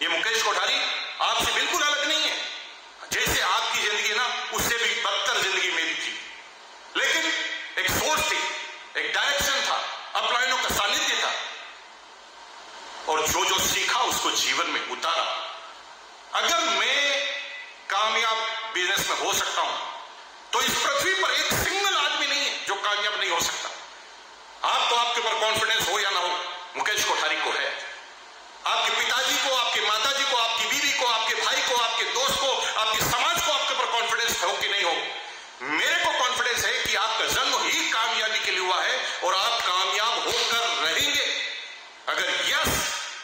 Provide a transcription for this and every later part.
ये मुकेश कोठारी आपसे बिल्कुल अलग नहीं है। जैसे आपकी जिंदगी ना, उससे भी बदतर जिंदगी मेरी थी, लेकिन एक सोच थी, एक डायरेक्शन था, अपलाइनों का सानिध्य था, और जो जो सीखा उसको जीवन में उतारा। अगर मैं कामयाब बिजनेस में हो सकता हूं, तो इस पृथ्वी पर एक सिंगल आदमी नहीं है जो कामयाब नहीं हो सकता। आप तो आपके ऊपर कॉन्फिडेंस हो या ना हो, मुकेश कोठारी को है। आपके पिताजी को, आपके माताजी को, आपकी बीवी को, आपके भाई को, आपके दोस्त को, आपके समाज को आपके ऊपर कॉन्फिडेंस हो कि नहीं हो? मेरे को कॉन्फिडेंस है कि आपका जन्म ही कामयाबी के लिए हुआ है और आप कामयाब होकर रहेंगे। अगर यस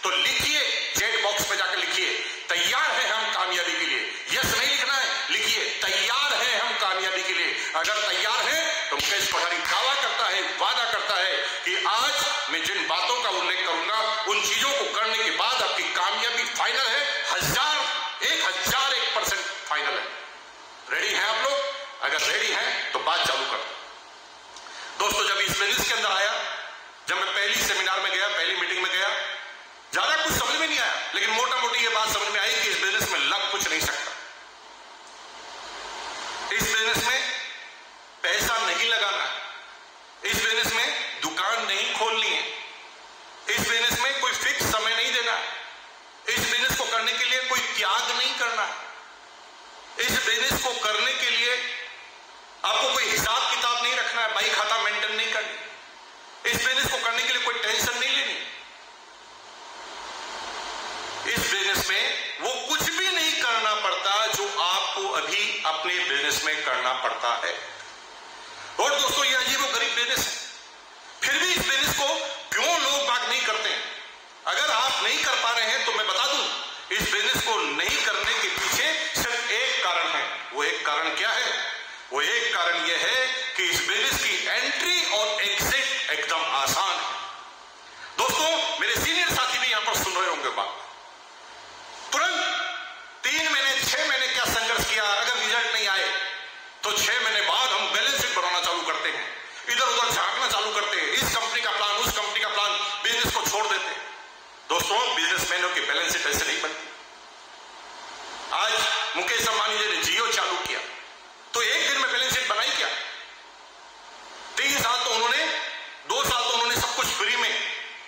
तो लिखिए, चैट बॉक्स में जाकर लिखिए, तैयार है हम कामयाबी के लिए। यस नहीं लिखना है, लिखिए तैयार है हम कामयाबी के लिए। अगर तैयार है तो मुकेश कोठारी दावा करता है, वादा करता है कि आज मैं जिन बातों का उल्लेख करूंगा, उन चीजों को करने के बाद आपकी कामयाबी फाइनल है। 1001% फाइनल है। रेडी हैं आप लोग? अगर रेडी हैं तो बात चालू कर। दोस्तों, जब इस बिजनेस के अंदर आया, जब मैं पहली सेमिनार में गया, पहली मीटिंग में गया, ज्यादा कुछ समझ में नहीं आया, लेकिन मोटा मोटी ये बात समझ में आई कि इस बिजनेस में लग कुछ नहीं सकता। इस बिजनेस में पैसा नहीं लगाना, इस बिजनेस में दुकान नहीं खोलनी है, इस बिजनेस में कोई फिक्स समय नहीं देना, इस बिजनेस को करने के लिए कोई त्याग नहीं करना, इस बिजनेस को करने के लिए आपको कोई हिसाब किताब नहीं रखना है, बाई खाता मेंटेन नहीं करनी, इस बिजनेस को करने के लिए कोई टेंशन नहीं लेनी। इस बिजनेस में वो कुछ भी नहीं करना पड़ता जो आपको अभी अपने बिजनेस में करना पड़ता है। और दोस्तों, ये अजीबोगरीब बिजनेस है, फिर भी इस बिजनेस को क्यों लोग बाग नहीं करते हैं? अगर आप नहीं कर पा रहे हैं तो मैं बता दूं, इस बिजनेस को नहीं करने के पीछे सिर्फ एक कारण है। वो एक कारण क्या है? वो एक कारण यह है कि इस बिजनेस की एंट्री और एग्जिट एकदम आसान है। दोस्तों, मेरे सीनियर साथी भी यहां पर सुन रहे होंगे बात। तुरंत 3 महीने 6 महीने क्या संघर्ष किया, अगर रिजल्ट नहीं आए तो 6 महीने बाद हम बैलेंस शीट बनाना चालू करते हैं, इधर उधर झांकना चालू करते हैं, इस कंपनी का प्लान, उस कंपनी का प्लान, बिजनेस को छोड़ देते हैं। दोस्तों, बिजनेसमैनों की बैलेंस शीट ऐसे नहीं बनती। आज मुकेश अंबानी जी ने जियो चालू किया तो एक दिन में बैलेंस शीट बनाई क्या? 3 साल तो उन्होंने, 2 साल तो उन्होंने सब कुछ फ्री में,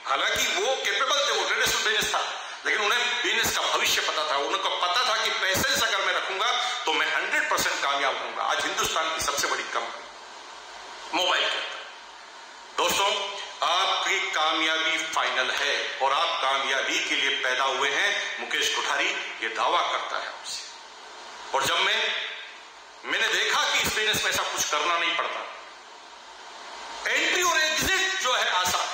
हालांकि वो कैपेबल थे, वो ट्रेडिशनल बिजनेस था, लेकिन उन्हें बिजनेस का भविष्य पता था। उनको पता था कि पैसे अगर मैं रखूंगा तो मैं 100% कामयाब होऊंगा। आज हिंदुस्तान की सबसे बड़ी कंपनी मोबाइल के अंदर। दोस्तों, आपकी कामयाबी फाइनल है और आप कामयाबी के लिए पैदा हुए हैं। मुकेश कोठारी ये दावा करता है आपसे। और जब मैंने देखा कि इस बिजनेस में ऐसा कुछ करना नहीं पड़ता, एंट्री और एग्जिट जो है आसान,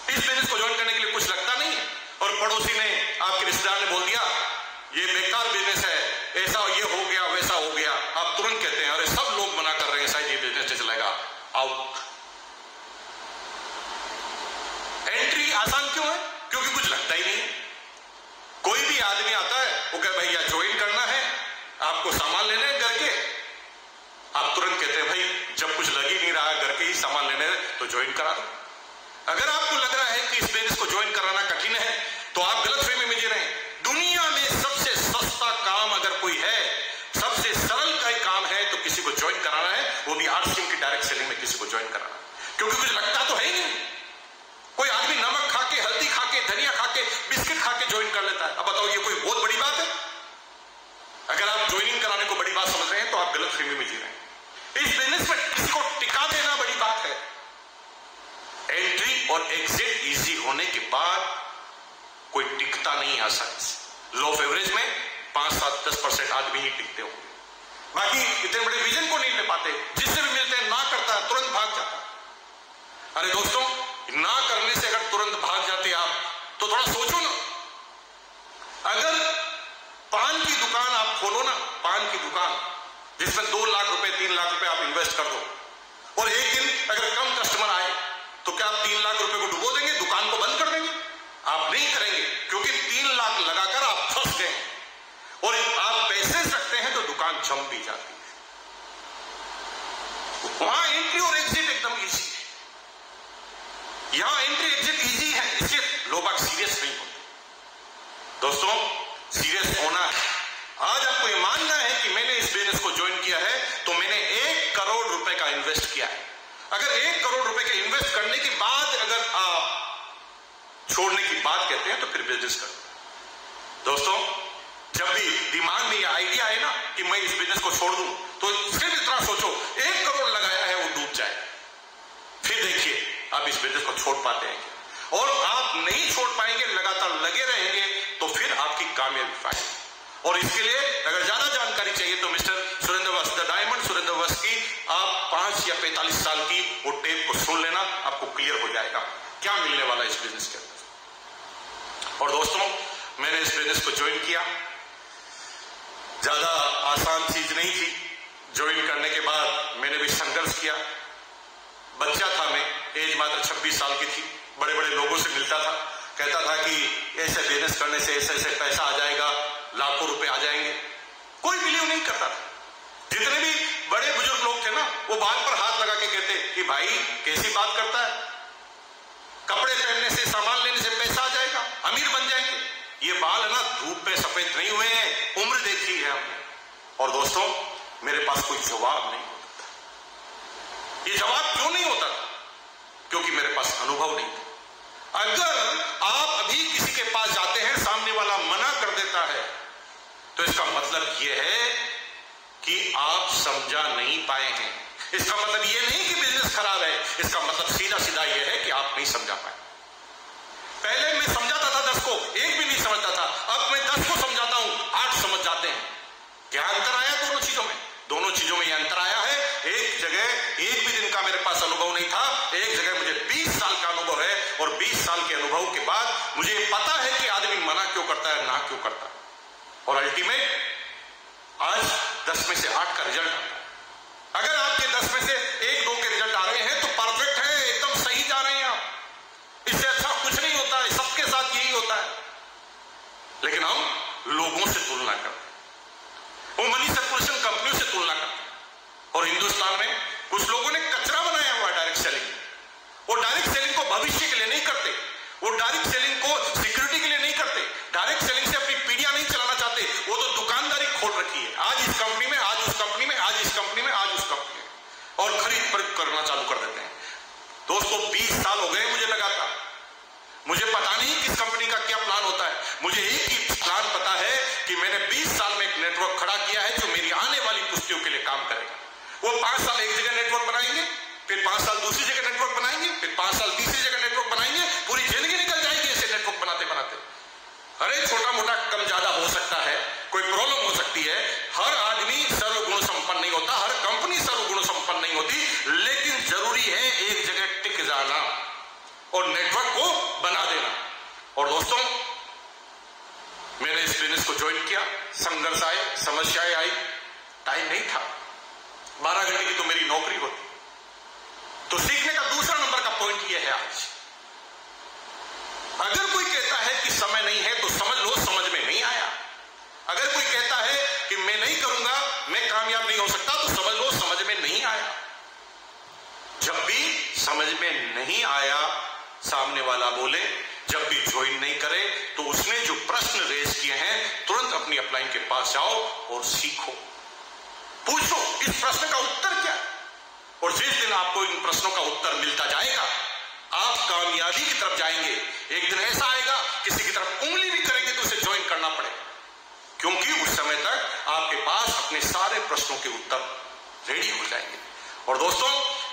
इस बिजनेस को ज्वाइन करने के लिए कुछ लगता नहीं है, और पड़ोसी ने, आपके रिश्तेदार ने बोल दिया ये बेकार बिजनेस है, ऐसा ये हो गया, वैसा हो गया, आप तुरंत कहते हैं अरे सब लोग मना कर रहे हैं, शायद ये बिजनेस चलेगा, आउट। एंट्री आसान क्यों है? क्योंकि कुछ लगता ही नहीं। कोई भी आदमी आता है, वो कहे भैया ज्वाइन करना है, आपको सामान लेने हैं घर के, आप तुरंत कहते हैं भाई जब कुछ लग ही नहीं रहा घर के ही सामान लेने तो ज्वाइन करा दो। अगर आपको लग रहा है कि इस बिजनेस को ज्वाइन कराना कठिन है तो आप गलतफहमी में जी रहे हैं। दुनिया में सबसे सस्ता काम अगर कोई है, सबसे सरल का काम है तो किसी को ज्वाइन कराना है, वो भी RCM की डायरेक्ट सेलिंग में किसी को ज्वाइन कराना, क्योंकि कुछ लगता तो है ही नहीं। कोई आदमी नमक खा के, हल्दी खा के, धनिया खा के, बिस्किट खा के ज्वाइन कर लेता है। अब बताओ ये कोई बहुत बड़ी बात है? अगर आप ज्वाइनिंग कराने को बड़ी बात समझ रहे हैं तो आप गलतफहमी में जी रहे हैं। इस बिजनेस में किसी को टिका देना बड़ी बात है। एंट्री और एग्जिट इजी होने के बाद कोई टिकता नहीं आसानी से। लो ऑफ एवरेज में 5-7-10% आदमी ही टिकते होंगे, बाकी इतने बड़े विजन को नहीं ले पाते। जिससे भी मिलते हैं ना करता है, तुरंत भाग जाता है। अरे दोस्तों, ना करने से अगर तुरंत भाग जाते आप तो थोड़ा सोचो ना। अगर पान की दुकान आप खोलो ना, पान की दुकान जिसमें 2 लाख रुपए 3 लाख रुपए आप इन्वेस्ट कर दो, और एक दिन अगर कम कस्टमर आए तो क्या आप 3 लाख रुपए को डुबो देंगे, दुकान को बंद कर देंगे? आप नहीं करेंगे, क्योंकि 3 लाख लगाकर आप फंस गए और आप पैसे रखते हैं तो दुकान जम भी जाती है। वहां एंट्री और एग्जिट एकदम इजी है। यहां एंट्री एग्जिट इजी है, इसलिए लोग सीरियस नहीं होते। दोस्तों, सीरियस होना है। आज आपको ये मानना है कि मैंने इस बिजनेस को ज्वाइन किया है तो मैंने 1 करोड़ रुपए का इन्वेस्ट किया है। अगर 1 करोड़ रुपए के इन्वेस्ट करने के बाद अगर आप छोड़ने की बात कहते हैं तो फिर बिजनेस करो। दोस्तों, जब भी दिमाग में ये आइडिया है ना कि मैं इस बिजनेस को छोड़ दूं, तो सिर्फ इतना सोचो 1 करोड़ लगाया है वो डूब जाए, फिर देखिए आप इस बिजनेस को छोड़ पाते हैं। और आप नहीं छोड़ पाएंगे, लगातार लगे रहेंगे, तो फिर आपकी कामयाबी पाएंगे। और इसके लिए अगर ज्यादा जानकारी चाहिए तो मिस्टर सुरेंद्र वस्त, द डायमंड सुरेंद्र वस्त की आप 5 या 45 साल की वो टेप को सुन लेना, आपको क्लियर हो जाएगा क्या मिलने वाला इस बिजनेस के अंदर। और दोस्तों, मैंने इस बिजनेस को ज्वाइन किया, ज्यादा आसान चीज नहीं थी। ज्वाइन करने के बाद मैंने भी संघर्ष किया। बच्चा था मैं, एज मात्र 26 साल की थी। बड़े बड़े लोगों से मिलता था, कहता था कि ऐसे बिजनेस करने से ऐसे ऐसे पैसा आ जाएगा, लाखों रुपए आ जाएंगे। कोई बिलीव नहीं करता था। जितने भी बड़े बुजुर्ग लोग थे ना, वो बाल पर हाथ लगा के कहते कि भाई कैसी बात करता है, कपड़े पहनने से, सामान लेने से पैसा आ जाएगा, अमीर बन जाएंगे। ये बाल है ना धूप पे सफेद नहीं हुए हैं, उम्र देखी है हमने। और दोस्तों, मेरे पास कोई जवाब नहीं होता था। ये जवाब क्यों नहीं होता था? क्योंकि मेरे पास अनुभव नहीं था। अगर आप अभी किसी के पास जाते हैं, सामने वाला मना कर देता है, तो इसका मतलब यह है कि आप समझा नहीं पाए हैं। इसका मतलब यह नहीं कि बिजनेस खराब है, इसका मतलब सीधा सीधा यह है कि आप नहीं समझा पाए। पहले मैं समझाता था 10 को, एक भी नहीं समझता था। अब मैं 10 को समझाता हूं, 8 समझ जाते हैं। क्या अंतर आया दोनों चीजों में? दोनों चीजों में यह अंतर आया है, एक जगह एक भी दिन का मेरे पास अनुभव नहीं था, एक जगह मुझे 20 साल का अनुभव है। और 20 साल के अनुभव के बाद मुझे पता है कि आदमी मना क्यों करता है, ना क्यों करता है। और अल्टीमेट आज 10 में से 8 का रिजल्ट आता है। अगर आपके 10 में से 1-2 के रिजल्ट आ रहे हैं तो परफेक्ट है, एकदम सही जा रहे हैं आप। इससे अच्छा कुछ नहीं होता है, सबके साथ यही होता है। लेकिन हम लोगों से तुलना करते हैं, वो मनी सर्कुलेशन कंपनियों से तुलना करते हैं। और हिंदुस्तान में कुछ लोगों ने कचरा बनाया हुआ डायरेक्ट सेलिंग। वो डायरेक्ट सेलिंग को भविष्य के लिए नहीं करते, वो डायरेक्ट सेलिंग को सिक्योरिटी के लिए नहीं करते, डायरेक्ट सेलिंग से अपनी पीढ़ियां नहीं चलाना चाहते। वो तो दुकानदारी खोल रखी है, आज इस कंपनी में, आज उस कंपनी में, आज इस कंपनी में, आज उस कंपनी में, और खरीद फरोख्त करना चालू कर देते हैं। दोस्तों, 20 साल हो गए मुझे लगातार। मुझे पता नहीं किस कंपनी का क्या प्लान होता है। मुझे एक ही प्लान पता है कि मैंने 20 साल में एक नेटवर्क खड़ा किया है जो मेरी आने वाली पुश्तियों के लिए काम करेगा। वो 5 साल एक जगह नेटवर्क बनाएंगे, फिर 5 साल दूसरी जगह नेटवर्क बनाएंगे, फिर 5 साल तीसरी जगह नेटवर्क बनाएंगे, पूरी जिंदगी निकल जाएगी ऐसे नेटवर्क बनाते बनाते। अरे छोटा मोटा कम ज्यादा हो सकता है, कोई प्रॉब्लम हो सकती है। हर आदमी सर्वगुण संपन्न नहीं होता, हर कंपनी सर्वगुण संपन्न नहीं होती, लेकिन जरूरी है एक जगह टिक जाना और नेटवर्क को बना देना। और दोस्तों, मैंने इस बिजनेस को ज्वाइन किया, संघर्ष आए, समस्याएं आई, टाइम नहीं था। 12 घंटे की तो मेरी नौकरी होती। तो सीखने का दूसरा नंबर का पॉइंट यह है, आज अगर कोई कहता है कि समय नहीं है तो समझ लो समझ में नहीं आया। अगर कोई कहता है कि मैं नहीं करूंगा, मैं कामयाब नहीं हो सकता, तो समझ लो समझ में नहीं आया। जब भी समझ में नहीं आया, सामने वाला बोले, जब भी ज्वाइन नहीं करे, तो उसने जो प्रश्न रेज किए हैं तुरंत अपनी अपलाइन के पास जाओ और सीखो, पूछो इस प्रश्न का उत्तर क्या है। और जिस दिन आपको इन प्रश्नों का उत्तर मिलता जाएगा, आप कामयाबी की तरफ जाएंगे। एक दिन ऐसा आएगा, किसी की तरफ उंगली भी करेंगे तो उसे ज्वाइन करना पड़ेगा, क्योंकि उस समय तक आपके पास अपने सारे प्रश्नों के उत्तर रेडी हो जाएंगे। और दोस्तों,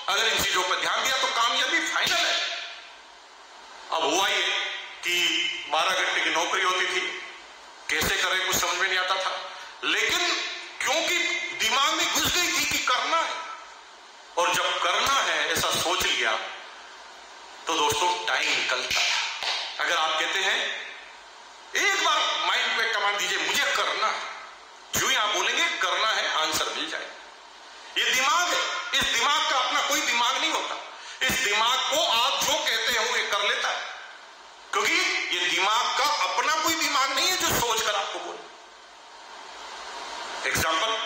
अगर इन चीजों पर ध्यान दिया तो कामयाबी फाइनल है। अब हुआ ये कि 12 घंटे की नौकरी होती थी, कैसे करें कुछ समझ में नहीं आता था, लेकिन क्योंकि दिमाग में घुस गई थी कि करना है, और जब करना है ऐसा सोच लिया, तो दोस्तों टाइम निकलता है। अगर आप कहते हैं एक बार माइंड पे कमांड दीजिए, मुझे करना है, जो ही आप बोलेंगे करना है, आंसर मिल जाएगा। ये दिमाग है, इस दिमाग का अपना कोई दिमाग नहीं होता। इस दिमाग को आप जो कहते हो ये कर लेता है, क्योंकि ये दिमाग का अपना कोई दिमाग नहीं है जो सोच कर आपको बोले। एग्जाम्पल,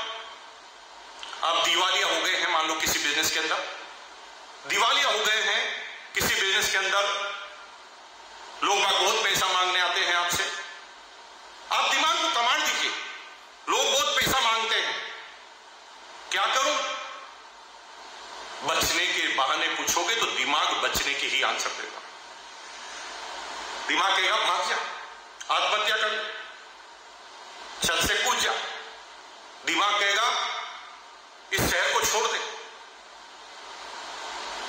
आप दिवालिया हो गए हैं, मान लो किसी बिजनेस के अंदर दिवालिया हो गए हैं, किसी बिजनेस के अंदर लोग बहुत पैसा मांगने आते हैं आपसे, दिमाग कहेगा भाग जा, आत्महत्या कर, छत से कूद जा। दिमाग कहेगा इस शहर को छोड़ दे।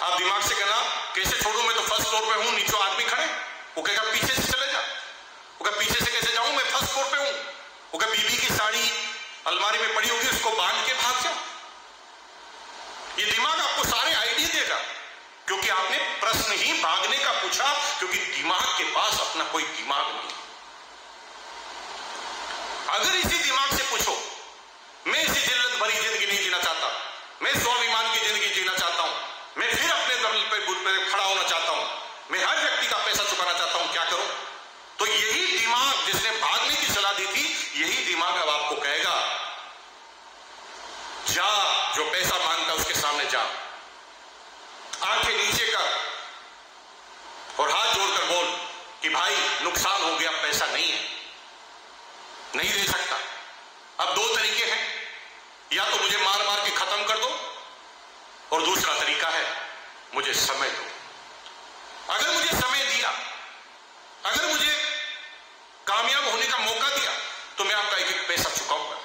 आप दिमाग से कहना कैसे छोड़ूं, मैं तो फर्स्ट फ्लोर पे हूं, नीचे आदमी खड़े। वो कहेगा पीछे से चले जा। वो कहेगा पीछे से कैसे जाऊं, मैं फर्स्ट फ्लोर पे हूं। वो कहेगा बीबी की साड़ी अलमारी में पड़ी होगी, उसको बांध के भाग जा। ये दिमाग आपको सारे आइडिया देगा, क्योंकि आपने प्रश्न ही भागने का पूछा, क्योंकि दिमाग के पास अपना कोई दिमाग नहीं। अगर इसी दिमाग से पूछो मैं इसी जिल्लत भरी जिंदगी नहीं जीना चाहता, मैं स्वाभिमान की जिंदगी जीना चाहता हूं, मैं फिर अपने दम पे बुत पे खड़ा होना चाहता हूं, मैं हर व्यक्ति का पैसा चुकाना चाहता हूं, क्या करूं? तो यही दिमाग जिसने भागने की सलाह दी थी, यही दिमाग अब आपको कहेगा जा, जो पैसा मांगता उसके सामने जा, आंखें नीचे कर और हाथ जोड़कर बोल कि भाई नुकसान हो गया, पैसा नहीं है, नहीं दे सकता। अब दो तरीके हैं, या तो मुझे मार मार के खत्म कर दो, और दूसरा तरीका है मुझे समय दो। अगर मुझे समय दिया, अगर मुझे कामयाब होने का मौका दिया, तो मैं आपका एक एक पैसा चुकाऊंगा।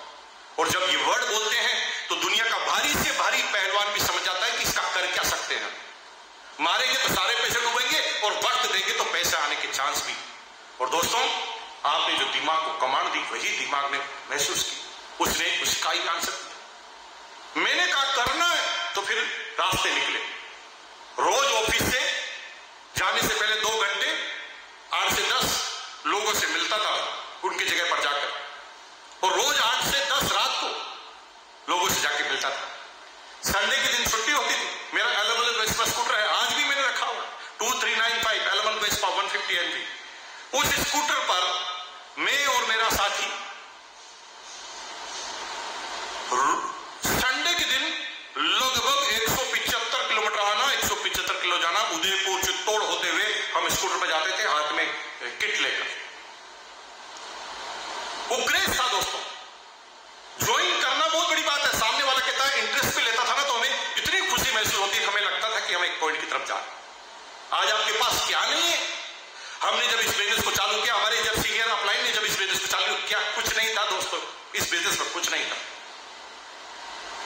और जब ये वर्ड बोलते हैं तो दुनिया का भारी से भारी पहलवान भी समझ जाता है कि इसका कर क्या सकते हैं। मारेंगे तो सारे पैसे डूबेंगे, और वक्त देंगे तो पैसे आने के चांस भी। और दोस्तों, आपने जो दिमाग को कमांड दी, वही दिमाग ने महसूस की, उसने उसका ही आंसर दिया। मैंने कहा करना है, तो फिर रास्ते निकले। रोज ऑफिस से जाने से पहले 2 घंटे 8 से 10 लोगों से मिलता था उनकी जगह पर जाकर, और रोज 8 से 10 रात को लोगों से जाके मिलता था। संडे के दिन छुट्टी होती थी। मेरा एलेवन वेस्पा स्कूटर है, आज भी मैंने रखा हुआ 2395 एलेवन वेस्पा 150 NV। उस स्कूटर पर मैं और मेरा साथी संडे के दिन लगभग 175 किलोमीटर आना, 175 किलो जाना, उदयपुर चित्तौड़ होते हुए हम स्कूटर पर जाते थे, हाथ में किट लेकर। वो क्रेज था दोस्तों। ज्वाइन करना बहुत बड़ी बात है। सामने वाला कहता है, इंटरेस्ट भी लेता था ना, तो हमें इतनी खुशी महसूस होती, हमें लगता था कि हम एक पॉइंट की तरफ जा रहे हैं। आज आपके पास क्या नहीं है। हमने जब इस बिजनेस को चालू किया, हमारे जब सीनियर अपलाइन ने जब इस बिजनेस को चालू किया, कुछ नहीं था दोस्तों, इस बिजनेस में कुछ नहीं था।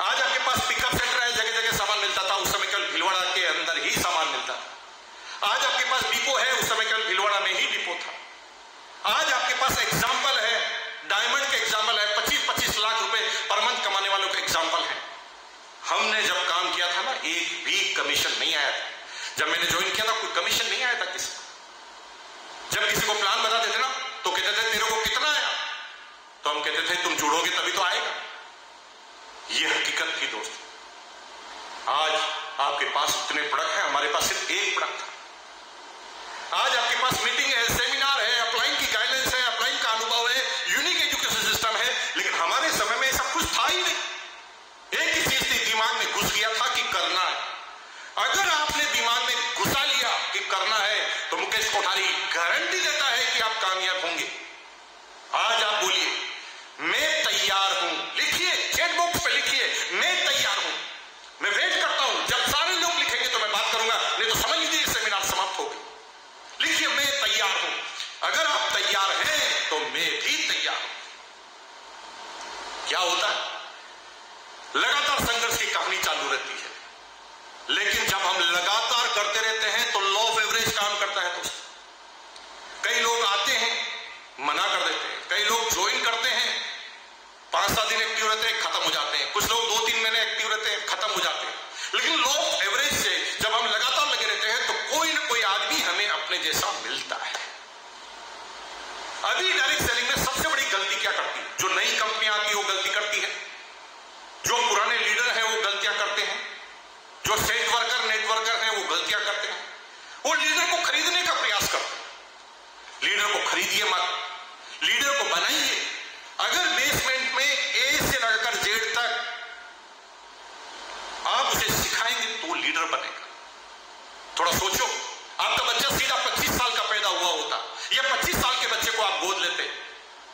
आज आपके पास पिकअप सेंटर है, जगह जगह सामान मिलता था। उस समय केवल भीलवाड़ा के अंदर ही सामान मिलता था। आज आपके पास डिपो है, उस समय केवल भीलवाड़ा में ही डिपो था। आज आपके पास एग्जाम्पल है, डायमंड के एग्जाम्पल है, 25-25 लाख रुपए पर मंथ कमाने वालों का एग्जाम्पल है। हमने जब काम किया था ना, एक भी कमीशन नहीं आया था। जब मैंने ज्वाइन किया था, कोई कमीशन नहीं आया था किसी को। जब किसी को प्लान बताते थे ना, तो कहते थे तेरे को कितना आया, तो हम कहते थे तुम जुड़ोगे तभी तो आएगा। ये हकीकत थी दोस्त। आज आपके पास इतने प्रोडक्ट हैं, हमारे पास सिर्फ एक प्रोडक्ट था। आज आपके पास मीटिंग है, सेमिनार है, अपलाइन की गाइडलाइंस है, अपलाइन का अनुभव है, यूनिक एजुकेशन सिस्टम है, लेकिन हमारे समय में सब कुछ था ही नहीं। एक ही चीज थी, दिमाग में घुस गया था कि करना है। अगर आपने दिमाग में घुसा लिया कि करना है, तो मुकेश कोठारी गारंटी देता है कि आप कामयाब होंगे। आज आप बोलिए मैं तैयार हूं, लिखिए चैट बॉक्स पे लिखिए मैं तैयार हूं। मैं वेट करता हूं, जब सारे लोग लिखेंगे तो मैं बात करूंगा, नहीं तो समझ लीजिए सेमिनार समाप्त हो गई। लिखिए मैं तैयार हूं। अगर आप तैयार हैं तो मैं भी तैयार हूं। क्या होता है, लगातार संघर्ष की कहानी चालू रहती है, लेकिन जब हम लगातार करते रहते हैं तो लॉ ऑफ एवरेज काम करता है दोस्त। कई लोग आते हैं, मना कर देते हैं। कई लोग ज्वाइन करते हैं, 5-7 दिन एक्टिव रहते हैं, खत्म हो जाते हैं। कुछ लोग 2-3 महीने एक्टिव रहते हैं, खत्म हो जाते हैं। लेकिन लॉ ऑफ एवरेज से जब हम लगातार लगे रहते हैं, तो कोई ना कोई आदमी हमें अपने जैसा मिलता है। अभी डायरेक्ट सेलिंग में सबसे बड़ी गलती क्या करती है? जो नई कंपनियां आती है वो गलती करती है, जो पुराने लीडर हैं वो गलतियां करते हैं, जो सेट वर्कर नेटवर्कर हैं वो गलतियां करते हैं। वो लीडर को खरीदने का प्रयास करते हैं। लीडर को खरीदिए मत, लीडर को बनाइए। अगर बेसमेंट में ए से लगाकर जेड तक आप उसे सिखाएंगे तो वो लीडर बनेगा। थोड़ा सोचो, आपका बच्चा सीधा 25 साल का पैदा हुआ होता, या 25 साल के बच्चे को आप गोद लेते।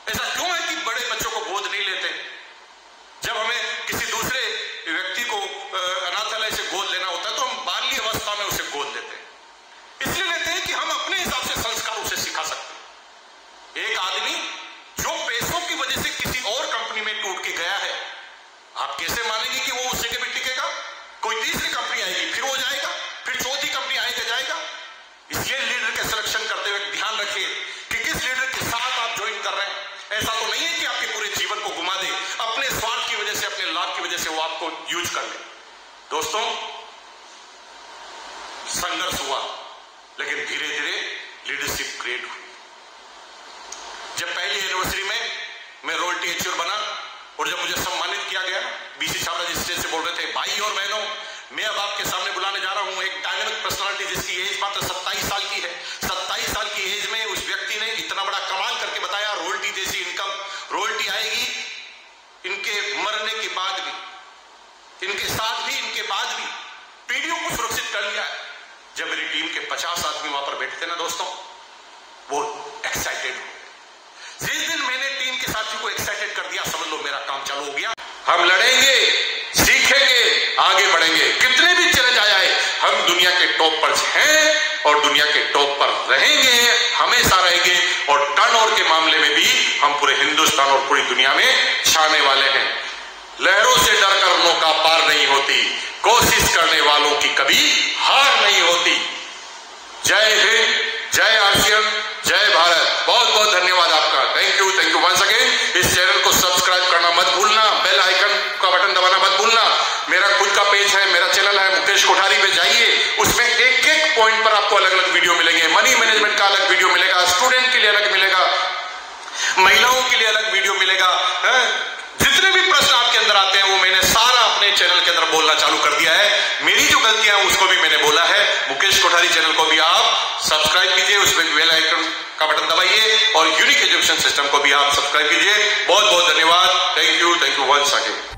ऐसा क्यों है कि बड़े बच्चों को गोद नहीं लेते? दोस्तों, संघर्ष हुआ, लेकिन धीरे धीरे लीडरशिप क्रिएट हुई। जब पहली एनिवर्सरी में मैं रोल टीचर बना और जब मुझे सम्मानित किया गया, बीसी छाबड़ा जी स्टेज से बोल रहे थे, भाई और बहनों, मैं अब आपके सामने बुलाने जा रहा हूं एक डायनामिक पर्सनालिटी जिसकी एज मात्र 27 साल की है। 27 साल की एज में उस व्यक्ति ने इतना बड़ा कमाल करके बताया, रॉयल्टी जैसी इनकम, रॉयल्टी आएगी इनके मरने के बाद भी, इनके साथ भी, इनके बाद भी, पीढ़ियों को सुरक्षित कर लिया। जब मेरी टीम के 50 आदमी वहां पर बैठे थे ना दोस्तों, वो एक्साइटेड हो। जिस दिन मैंने टीम के साथियों को एक्साइटेड कर दिया, समझ लो मेरा काम चालू हो गया। हम लड़ेंगे, सीखेंगे, आगे बढ़ेंगे, कितने भी चैलेंज आए, हम दुनिया के टॉप पर हैं और दुनिया के टॉप पर रहेंगे, हमेशा रहेंगे। और टर्नओवर के मामले में भी हम पूरे हिंदुस्तान और पूरी दुनिया में छाने वाले हैं। लहरों से डरकर नौका पार नहीं होती, कोशिश करने वालों की कभी हार नहीं होती। जय हिंद, जय आसियान, जय भारत। बहुत बहुत धन्यवाद आपका। Thank you once again. इस चैनल को सब्सक्राइब करना मत भूलना, बेल आइकन का बटन दबाना मत भूलना। मेरा खुद का पेज है, मेरा चैनल है मुकेश कोठारी पे जाइए, उसमें एक एक पॉइंट पर आपको अलग अलग वीडियो मिलेंगे। मनी मैनेजमेंट का अलग वीडियो मिलेगा, स्टूडेंट के लिए अलग मिलेगा, महिलाओं के लिए अलग वीडियो मिलेगा। जितने भी प्रश्न आपके अंदर आते हैं वो मैंने सारा अपने चैनल के अंदर बोलना चालू कर दिया है। मेरी जो गलतियां हैं उसको भी मैंने बोला है। मुकेश कोठारी चैनल को भी आप सब्सक्राइब कीजिए, उसमें बेल आइकन का बटन दबाइए और यूनिक एजुकेशन सिस्टम को भी आप सब्सक्राइब कीजिए। बहुत बहुत धन्यवाद। Thank you once again.